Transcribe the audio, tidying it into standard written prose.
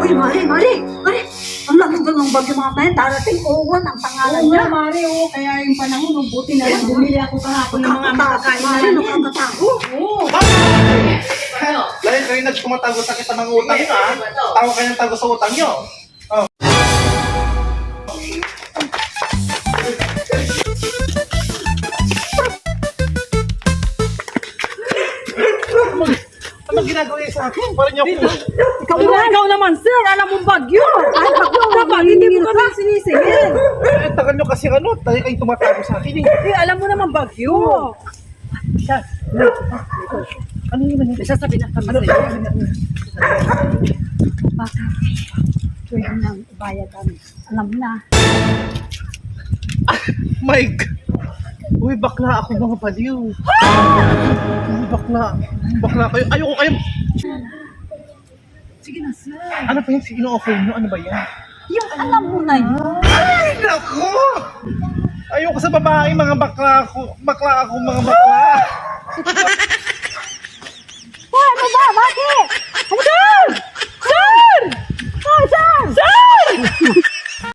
Uy, Mari! Ang lakas ba ng bagyo mamaya? Darating Owan ang pangalan Oo niya. nga, Mari, oo. Kaya yung panahon, nung buti na lang bumili ako kahapon ng mga makakain Mari, namin. nakakatago. Oo. Dahil kayo nagtumatago sa kita ng utang nyo, ha? Tawa kayo ng tago sa utang nyo. Oh. Ano ginagawa niya sa akin? Parang niyo ako. Ikaw naman, sir. Alam mo bagyo. Ay, bagyo. Dapat, hindi mo kami sinisingil. Eh, tagal nyo kasi ano, tayo kayong tumatago sa akin. Eh. Alam mo naman bagyo. Ano yun naman? Sasabihin na kami sa'yo. Baka, pwede nang ibayad kami. Alam na. Mike! Uy, bakla ako mga baliw. Uy, bakla kayo. Ayoko kayo. Sige na, sir. Ano pa yung ino-offer nyo? Ano ba yan? Yung alam mo na yun. Ay, naku! Ayoko sa babae, mga bakla ako, mga bakla.